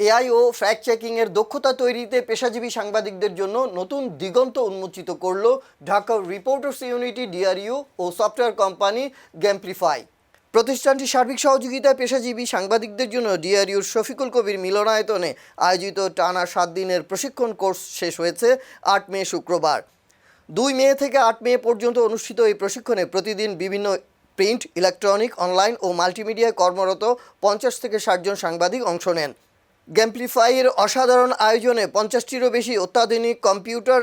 AI ও fact চেকিংয়ের দক্ষতা তৈরিতে পেশাজীবী সাংবাদিকদের জন্য নতুন দিগন্ত উন্মোচিত করল ঢাকা রিপোর্টার্স ইউনিটি ডিআরইউ ও সফটওয়্যার কোম্পানি গেমপ্লিফাই। প্রতিষ্ঠানটির সার্বিক সহযোগিতায় পেশাজীবী সাংবাদিকদের জন্য ডিআরইউর শফিকুল কবির মিলনায়তনে আয়োজিত টানা 7 দিনের প্রশিক্ষণ কোর্স শেষ হয়েছে 8 মে শুক্রবার। 2 মে থেকে 8 মে পর্যন্ত অনুষ্ঠিত এই প্রশিক্ষণে প্রতিদিন বিভিন্ন প্রিন্ট, ইলেকট্রনিক, অনলাইন ও মাল্টিমিডিয়ায় কর্মরত 50 থেকে 60 জন সাংবাদিক অংশ নেন। গেমপ্লিফাইয়ের অসাধারণ আয়োজনে 50টিরও বেশি অত্যাধুনিক কম্পিউটার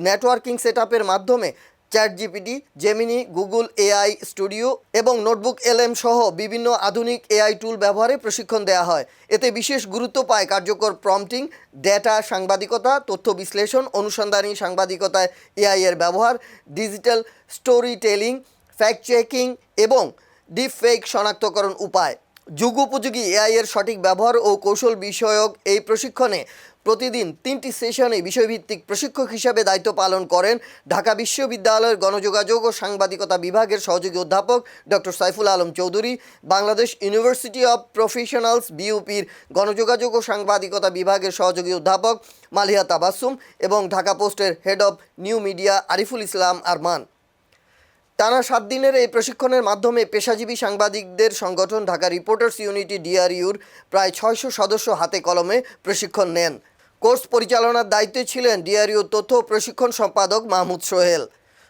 নেটওয়ার্কিং সেটআপের মাধ্যমে ChatGPT, Gemini, Google AI studio এবং নোটবুক এলএম সহ বিভিন্ন আধুনিক এআই টুল ব্যবহারে প্রশিক্ষণ দেওয়া হয়। এতে বিশেষ গুরুত্ব পায় কার্যকর প্রম্পটিং, ডেটা সাংবাদিকতা, তথ্য বিশ্লেষণ, অনুসন্ধানী সাংবাদিকতায় এআই এর ব্যবহার, digital story telling, fact checking এবং ডিপ ফেক শনাক্তকরণ উপায়। যুগোপযোগী এআই এর সঠিক ব্যবহার ও কৌশল বিষয়ক এই প্রশিক্ষণে প্রতিদিন 3টি সেশনে বিষয়ভিত্তিক প্রশিক্ষক হিসেবে দায়িত্ব পালন করেন ঢাকা বিশ্ববিদ্যালয়ের গণযোগাযোগ ও সাংবাদিকতা বিভাগের সহযোগী অধ্যাপক doctor Saiful Alam Chowdhury, Bangladesh university of professionals বিইউপির গণযোগাযোগ ও সাংবাদিকতা বিভাগের সহযোগী অধ্যাপক মালিহা তাবাসসুম এবং ঢাকা পোস্টের head of new media Ariful Islam Arman. টানা 7 দিনের এই প্রশিক্ষণের মাধ্যমে পেশাজীবী সাংবাদিকদের সংগঠন ঢাকা রিপোর্টার্স ইউনিটি ডিআরইউর প্রায় 600 সদস্য হাতে কলমে প্রশিক্ষণ নেন। কোর্স পরিচালনার দায়িত্বে ছিলেন ডিআরইউর তথ্য প্রশিক্ষণ সম্পাদক মাহমুদ সোহেল।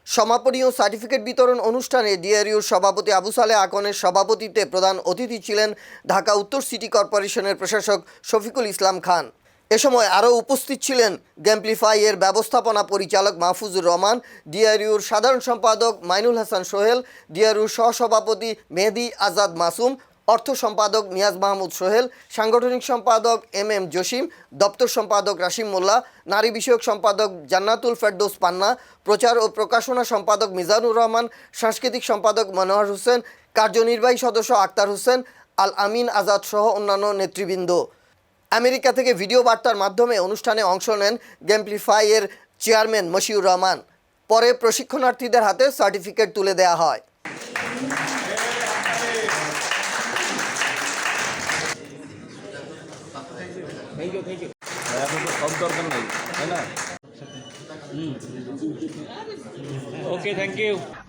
সমাপনী ও সার্টিফিকেট বিতরণ অনুষ্ঠানে ডিআরইউর সভাপতি আবু সালেহ আকনের সভাপতিত্বে প্রধান অতিথি ছিলেন ঢাকা উত্তর সিটি কর্পোরেশনের প্রশাসক শফিকুল ইসলাম খান। এ সময় আরও উপস্থিত ছিলেন গেমপ্লিফাই-এর ব্যবস্থাপনা পরিচালক মাহফুজুর রহমান, ডিআরইউর সাধারণ সম্পাদক মাইনুল হাসান সোহেল, ডিআরইউর সহসভাপতি মেহেদি আজাদ মাসুম, অর্থ সম্পাদক নিয়াজ মাহমুদ সোহেল, সাংগঠনিক সম্পাদক এম জসিম, দপ্তর সম্পাদক রাশিম মোল্লা, নারী বিষয়ক সম্পাদক জান্নাতুল ফেরদৌস পান্না, প্রচার ও প্রকাশনা সম্পাদক মিজানুর রহমান, সাংস্কৃতিক সম্পাদক মনোয়ার হোসেন, কার্যনির্বাহী সদস্য আক্তার হোসেন, আল আমিন আজাদ সহ অন্যান্য নেতৃবৃন্দ। আমেরিকা থেকে ভিডিও বার্তার মাধ্যমে অনুষ্ঠানে অংশ নেন গেমপ্লিফাই-এর চেয়ারম্যান মশিউর রহমান। পরে প্রশিক্ষণার্থীদের হাতে সার্টিফিকেট তুলে দেওয়া হয়।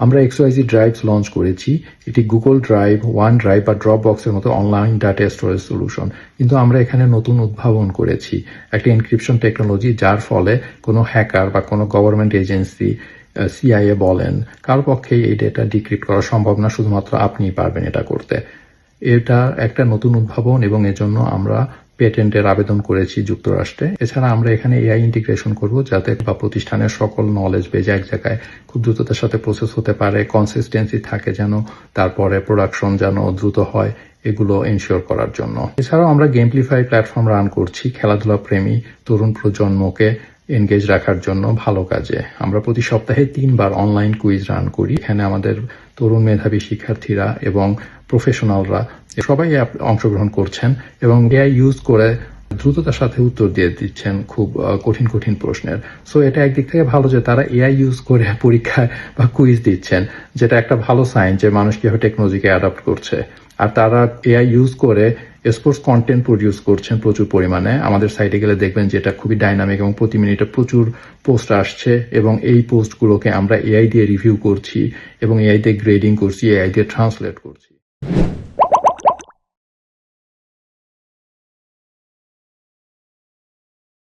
আমরা XYZ ড্রাইভস লঞ্চ করেছি। এটি গুগল ড্রাইভ, ওয়ান ড্রাইভ বা ড্রপ বক্সের মতো অনলাইন ডাটা স্টোরেজ সলিউশন, কিন্তু আমরা এখানে নতুন উদ্ভাবন করেছি, একটা এনক্রিপশন টেকনোলজি, যার ফলে কোনো হ্যাকার বা কোনো গভর্নমেন্ট এজেন্সি, CIA বলেন, কার পক্ষেই এই ডেটা ডিক্রিপ্ট করা সম্ভব না, শুধুমাত্র আপনিই পারবেন এটা করতে। এটা একটা নতুন উদ্ভাবন এবং এজন্য আমরা পেটেন্টের আবেদন করেছি যুক্তরাষ্ট্রে। এছাড়া আমরা এখানে এআই ইন্টিগ্রেশন করব, যাতে বা প্রতিষ্ঠানের সকল নলেজ বেজ এক জায়গায় খুব দ্রুততার সাথে প্রসেস হতে পারে, কনসিস্টেন্সি থাকে যেন, তারপরে প্রোডাকশন যেন দ্রুত হয়, এগুলো এনশিওর করার জন্য। এছাড়াও আমরা গেমপ্লিফাই প্ল্যাটফর্ম রান করছি খেলাধুলা প্রেমী তরুণ প্রজন্মকে এনগেজ রাখার জন্য ভালো কাজে। আমরা প্রতি সপ্তাহে 3 বার অনলাইন কুইজ রান করি। এখানে আমাদের তরুণ মেধাবী শিক্ষার্থীরা এবং প্রফেশনালরা সবাই অংশগ্রহণ করছেন এবং এআই ইউজ করে দ্রুততার সাথে উত্তর দিয়ে দিচ্ছেন খুব কঠিন কঠিন প্রশ্নের। সো এটা একদিক থেকে ভালো যে তারা এআই ইউজ করে পরীক্ষায় বা কুইজ দিচ্ছেন, যেটা একটা ভালো সাইন যে মানুষ কিভাবে টেকনোলজিকে অ্যাডাপ্ট করছে। আর তারা এআই ইউজ করে স্পোর্টস কন্টেন্ট প্রডিউস করছেন প্রচুর পরিমাণে। আমাদের সাইটে গেলে দেখবেন যে এটা খুবই ডাইনামিক এবং প্রতি মিনিটে প্রচুর পোস্ট আসছে এবং এই পোস্টগুলোকে আমরা এআই দিয়ে রিভিউ করছি এবং এআই দিয়ে গ্রেডিং করছি, এআই দিয়ে ট্রান্সলেট করছি।